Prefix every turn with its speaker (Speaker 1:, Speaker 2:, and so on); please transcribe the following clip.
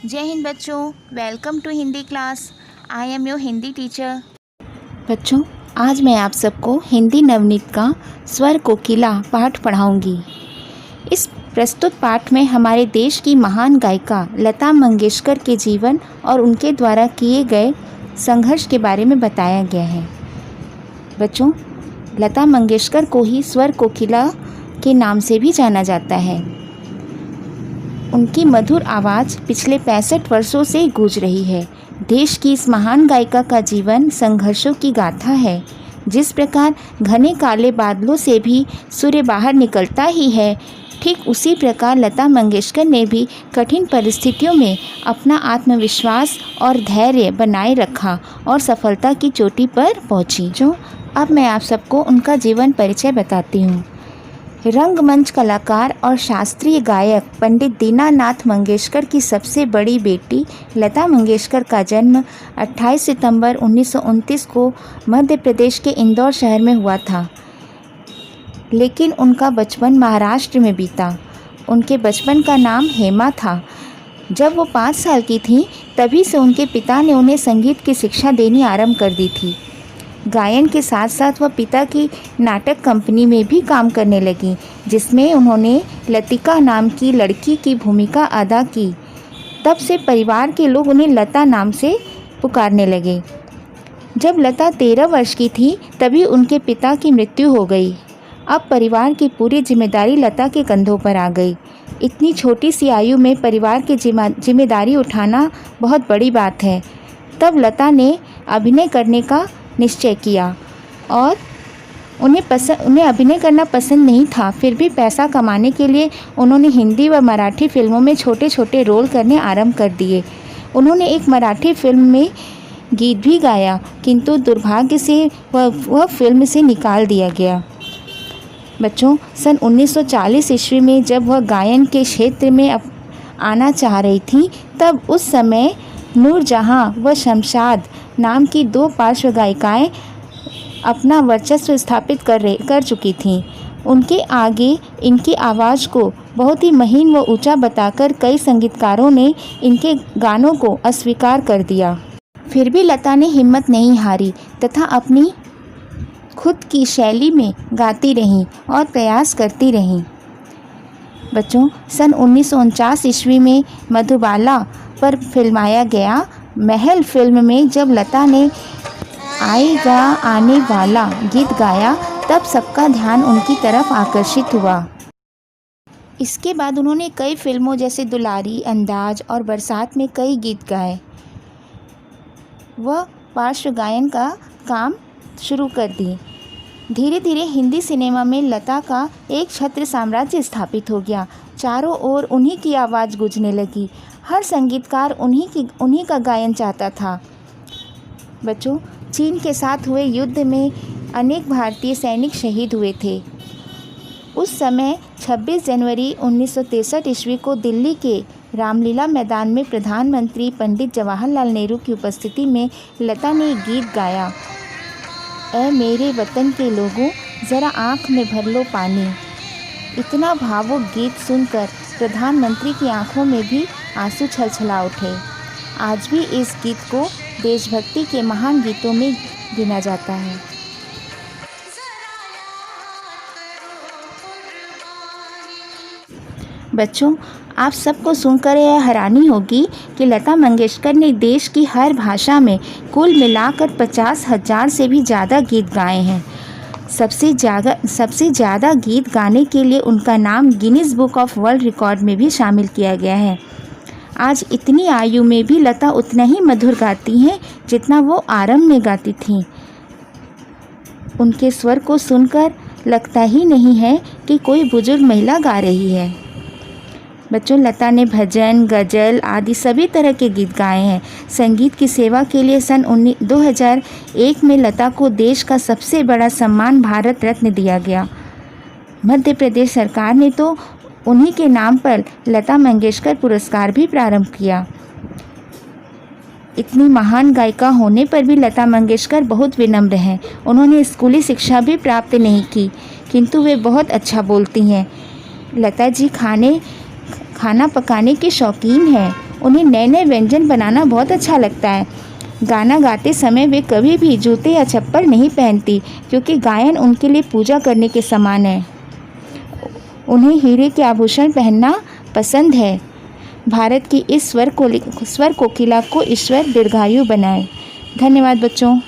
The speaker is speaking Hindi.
Speaker 1: जय हिंद बच्चों, welcome to Hindi class. I am your Hindi teacher. बच्चों, आज मैं आप सबको हिंदी नवनीत का स्वर कोकिला पाठ पढ़ाऊंगी। इस प्रस्तुत पाठ में हमारे देश की महान गायिका लता मंगेशकर के जीवन और उनके द्वारा किए गए संघर्ष के बारे में बताया गया है। बच्चों, लता मंगेशकर को ही स्वर कोकिला के नाम से भी जाना जाता है। उनकी मधुर आवाज़ पिछले 65 वर्षों से गूंज रही है। देश की इस महान गायिका का जीवन संघर्षों की गाथा है। जिस प्रकार घने काले बादलों से भी सूर्य बाहर निकलता ही है, ठीक उसी प्रकार लता मंगेशकर ने भी कठिन परिस्थितियों में अपना आत्मविश्वास और धैर्य बनाए रखा और सफलता की चोटी पर पहुंची। जो अब मैं आप सबको उनका जीवन परिचय बताती हूँ। रंगमंच कलाकार और शास्त्रीय गायक पंडित दीनानाथ मंगेशकर की सबसे बड़ी बेटी लता मंगेशकर का जन्म 28 सितंबर 1929 को मध्य प्रदेश के इंदौर शहर में हुआ था, लेकिन उनका बचपन महाराष्ट्र में बीता। उनके बचपन का नाम हेमा था। जब वो 5 साल की थीं, तभी से उनके पिता ने उन्हें संगीत की शिक्षा देनी आरंभ कर दी थी। गायन के साथ साथ वह पिता की नाटक कंपनी में भी काम करने लगी, जिसमें उन्होंने लतिका नाम की लड़की की भूमिका अदा की। तब से परिवार के लोग उन्हें लता नाम से पुकारने लगे। जब लता 13 वर्ष की थी, तभी उनके पिता की मृत्यु हो गई। अब परिवार की पूरी जिम्मेदारी लता के कंधों पर आ गई। इतनी छोटी सी आयु में परिवार की जिम्मेदारी उठाना बहुत बड़ी बात है। तब लता ने अभिनय करने का निश्चय किया और उन्हें अभिनय करना पसंद नहीं था। फिर भी पैसा कमाने के लिए उन्होंने हिंदी व मराठी फिल्मों में छोटे छोटे रोल करने आरंभ कर दिए। उन्होंने एक मराठी फिल्म में गीत भी गाया, किंतु दुर्भाग्य से वह फिल्म से निकाल दिया गया। बच्चों, सन 1940 ईस्वी में जब वह गायन के क्षेत्र में आना चाह रही थी, तब उस समय नूरजहां व शमशाद नाम की 2 पार्श्व गायिकाएँ अपना वर्चस्व स्थापित कर चुकी थीं। उनके आगे इनकी आवाज़ को बहुत ही महीन व ऊंचा बताकर कई संगीतकारों ने इनके गानों को अस्वीकार कर दिया। फिर भी लता ने हिम्मत नहीं हारी तथा अपनी खुद की शैली में गाती रहीं और प्रयास करती रहीं। बच्चों, सन 1949 ईस्वी में मधुबाला पर फिल्माया गया महल फिल्म में जब लता ने आएगा आने वाला गीत गाया, तब सबका ध्यान उनकी तरफ आकर्षित हुआ। इसके बाद उन्होंने कई फिल्मों जैसे दुलारी, अंदाज और बरसात में कई गीत गाए। वह पार्श्व गायन का काम शुरू कर दी। धीरे धीरे हिंदी सिनेमा में लता का एक छत्र साम्राज्य स्थापित हो गया। चारों ओर उन्हीं की आवाज़ गूंजने लगी। हर संगीतकार उन्हीं का गायन चाहता था। बच्चों, चीन के साथ हुए युद्ध में अनेक भारतीय सैनिक शहीद हुए थे। उस समय 26 जनवरी 1963 ईस्वी को दिल्ली के रामलीला मैदान में प्रधानमंत्री पंडित जवाहरलाल नेहरू की उपस्थिति में लता ने एक गीत गाया, ऐ मेरे वतन के लोगों ज़रा आँख में भर लो पानी। इतना भावुक गीत सुनकर प्रधानमंत्री की आंखों में भी आंसू छलछला उठे। आज भी इस गीत को देशभक्ति के महान गीतों में गिना जाता है। बच्चों, आप सबको सुनकर यह हैरानी होगी कि लता मंगेशकर ने देश की हर भाषा में कुल मिलाकर 50,000 से भी ज़्यादा गीत गाए हैं। सबसे ज़्यादा गीत गाने के लिए उनका नाम Guinness book of world record में भी शामिल किया गया है। आज इतनी आयु में भी लता उतना ही मधुर गाती हैं जितना वो आरंभ में गाती थीं। उनके स्वर को सुनकर लगता ही नहीं है कि कोई बुजुर्ग महिला गा रही है। बच्चों, लता ने भजन, गज़ल आदि सभी तरह के गीत गाए हैं। संगीत की सेवा के लिए सन 2001 में लता को देश का सबसे बड़ा सम्मान भारत रत्न दिया गया। मध्य प्रदेश सरकार ने तो उन्हीं के नाम पर लता मंगेशकर पुरस्कार भी प्रारंभ किया। इतनी महान गायिका होने पर भी लता मंगेशकर बहुत विनम्र हैं। उन्होंने स्कूली शिक्षा भी प्राप्त नहीं की, किंतु वे बहुत अच्छा बोलती हैं। लता जी खाना पकाने की शौकीन हैं। उन्हें नए नए व्यंजन बनाना बहुत अच्छा लगता है। गाना गाते समय वे कभी भी जूते या चप्पल नहीं पहनती, क्योंकि गायन उनके लिए पूजा करने के समान है। उन्हें हीरे के आभूषण पहनना पसंद है। भारत की इस स्वर कोकिला को ईश्वर दीर्घायु बनाए। धन्यवाद बच्चों।